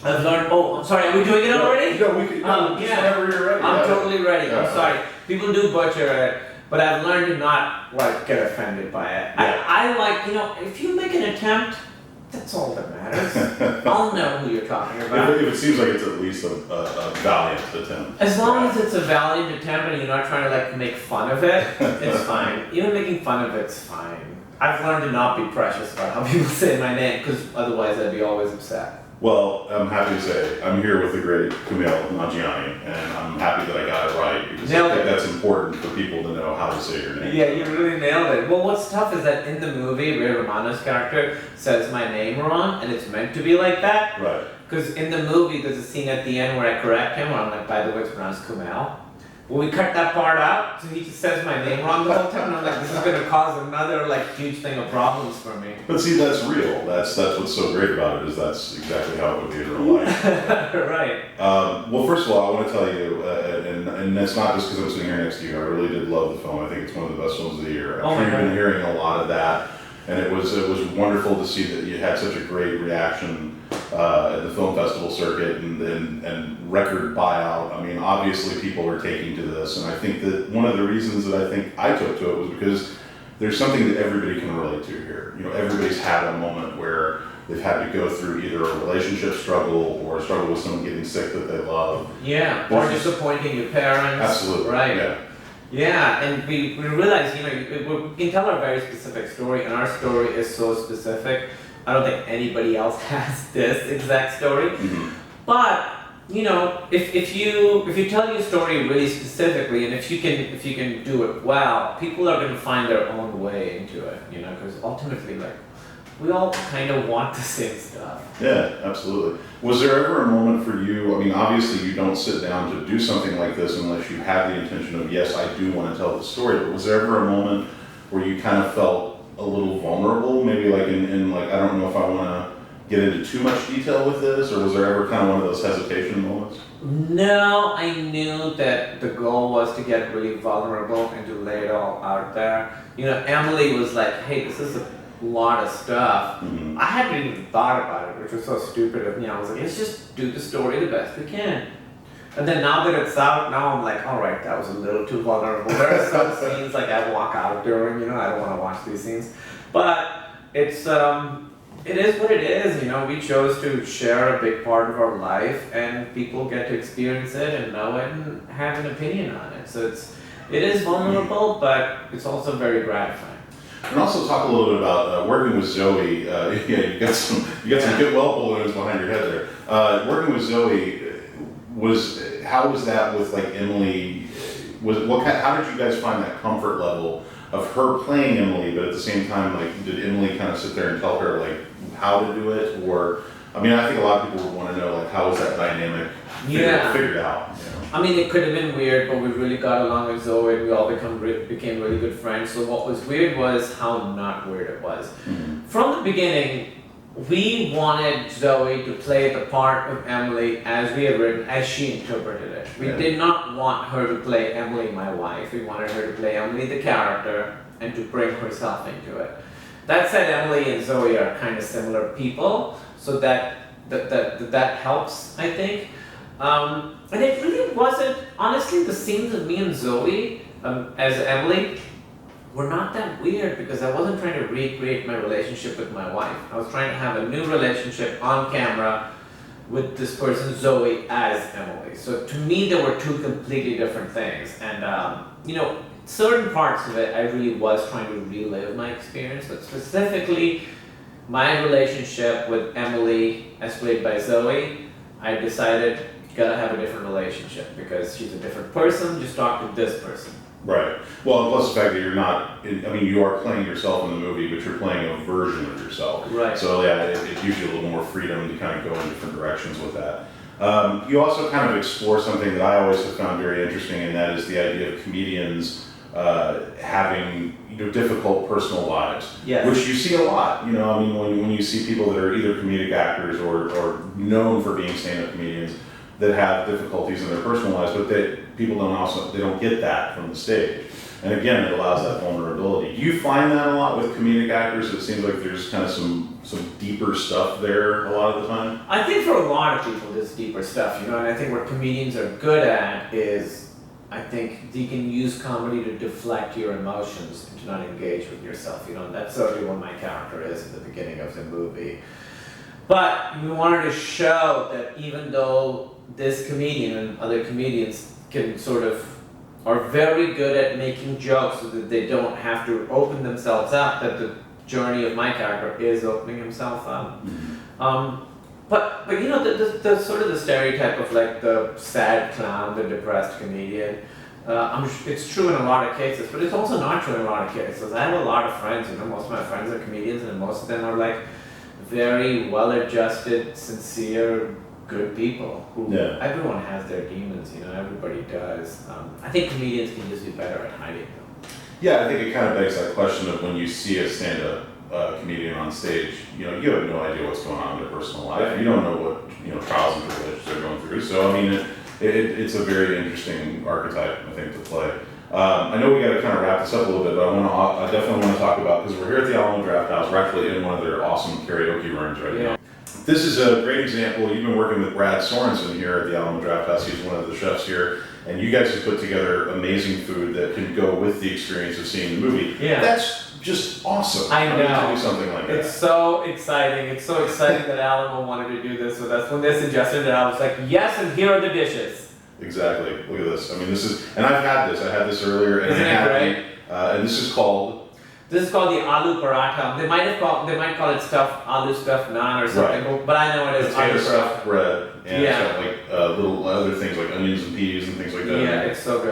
I've learned. Oh, I'm sorry. Are we doing it already? No, we can. No, just whenever you're ready. I'm totally ready. Yeah. I'm sorry. People do butcher it, but I've learned to not like get offended by it. Yeah. I like, if you make an attempt, that's all that matters. I'll know who you're talking about. If it seems like it's at least a valiant attempt. As long as it's a valiant attempt and you're not trying to like make fun of it, it's fine. Even making fun of it's fine. I've learned to not be precious about how people say my name, because otherwise I'd be always upset. Well, I'm happy to say I'm here with the great Kumail Nanjiani, and I'm happy that I got it right, because I think that's important for people to know how to say your name. Yeah, you really nailed it. Well, what's tough is that in the movie, Ray Romano's character says my name wrong, and it's meant to be like that. Right. Because in the movie, there's a scene at the end where I correct him, where I'm like, by the way, it's pronounced Kumail. Well, we cut that part out, so he just says my name wrong the whole time, and I'm like, this is going to cause another huge thing of problems for me. But see, that's real. That's what's so great about it, is that's exactly how it would be in real life. Right. Well, first of all, I want to tell you, and it's not just because I'm sitting here next to you. I really did love the film. I think it's one of the best films of the year. I'm sure you've been hearing a lot of that, and it was wonderful to see that you had such a great reaction at the film festival circuit and record buyout. I mean, obviously people are taking to this, and I think that one of the reasons that I think I took to it was because there's something that everybody can relate to here. Everybody's had a moment where they've had to go through either a relationship struggle or a struggle with someone getting sick that they love. Yeah, or disappointing your parents. Absolutely. Right. Yeah. Yeah, and we realize, we can tell a very specific story, and our story is so specific. I don't think anybody else has this exact story. Mm-hmm. But if you tell your story really specifically, and if you can do it well, people are going to find their own way into it. Because ultimately, we all kind of want the same stuff. Yeah, absolutely. Was there ever a moment for you? I mean, obviously you don't sit down to do something like this unless you have the intention of, yes, I do want to tell the story. But was there ever a moment where you kind of felt a little vulnerable? Maybe in I don't know if I want to get into too much detail with this, or was there ever kind of one of those hesitation moments? No, I knew that the goal was to get really vulnerable and to lay it all out there. Emily was like, hey, this is a lot of stuff. Mm-hmm. I hadn't even thought about it, which was so stupid of me. I was like, let's just do the story the best we can. And then now that it's out, now I'm like, all right, that was a little too vulnerable. There are some scenes I walk out during, I don't want to watch these scenes. But it is what it is, we chose to share a big part of our life, and people get to experience it and know it and have an opinion on it. So it is vulnerable, but it's also very gratifying. And also talk a little bit about working with Zoe. You got some good well balloons behind your head there. Working with Zoe, how was that with Emily? How did you guys find that comfort level of her playing Emily, but at the same time, did Emily kind of sit there and tell her how to do it? Or, I mean, I think a lot of people would want to know how was that dynamic figured out? I mean, it could have been weird, but we really got along with Zoe, and we all became really good friends. So what was weird was how not weird it was. Mm-hmm. From the beginning, we wanted Zoe to play the part of Emily as we had written, as she interpreted it. We did not want her to play Emily, my wife. We wanted her to play Emily, the character, and to bring herself into it. That said, Emily and Zoe are kind of similar people, so that helps, I think. And it really wasn't, honestly, the scenes of me and Zoe as Emily were not that weird, because I wasn't trying to recreate my relationship with my wife. I was trying to have a new relationship on camera with this person, Zoe, as Emily. So to me, there were two completely different things. And, certain parts of it, I really was trying to relive my experience, but specifically my relationship with Emily, as played by Zoe, I decided you gotta have a different relationship because she's a different person, just talk to this person. Right. Well, plus the fact that you're not, you are playing yourself in the movie, but you're playing a version of yourself. Right. So yeah, it gives you a little more freedom to kind of go in different directions with that. You also kind of explore something that I always have found very interesting, and that is the idea of comedians having difficult personal lives, yes. Which you see a lot. When you see people that are either comedic actors or known for being stand-up comedians that have difficulties in their personal lives, but people don't get that from the stage. And again, it allows that vulnerability. Do you find that a lot with comedic actors? It seems like there's kind of some deeper stuff there a lot of the time. I think for a lot of people, there's deeper stuff, you know, and I think what comedians are good at is, I think you can use comedy to deflect your emotions and to not engage with yourself, you know, and that's certainly what my character is at the beginning of the movie. But we wanted to show that even though this comedian and other comedians can sort of are very good at making jokes so that they don't have to open themselves up, that the journey of my character is opening himself up. But you know, the sort of the stereotype of like the sad clown, the depressed comedian, it's true in a lot of cases, but it's also not true in a lot of cases. I have a lot of friends, you know, most of my friends are comedians, and most of them are like very well-adjusted, sincere, good people who everyone has their demons, you know, everybody does. I think comedians can just be better at hiding them. Yeah, I think it kind of begs that question of when you see a stand-up comedian on stage, you know, you have no idea what's going on in their personal life. You don't know what, you know, trials and tribulations they're going through. So, I mean, it's a very interesting archetype, I think, to play. I know we got to kind of wrap this up a little bit, but I definitely want to talk about, because we're here at the Alamo Drafthouse, we're actually in one of their awesome karaoke rooms right now. This is a great example. You've been working with Brad Sorensen here at the Alamo Drafthouse. He's one of the chefs here, and you guys have put together amazing food that can go with the experience of seeing the movie. Yeah. That's just awesome. I know. To do something like that. It's so exciting. It's so exciting that Alamo wanted to do this with us. When they suggested it, I was like, yes, and here are the dishes. Exactly. Look at this. I mean, this is, and I've had this. I had this earlier, and Isn't it great? And this is called. This is called the aloo paratha. They might call it stuffed aloo stuffed naan or something, Right. but I know it is Potato aloo stuffed bread, and Yeah. it's got like little other things like onions and peas and things like that. Yeah, it's so good.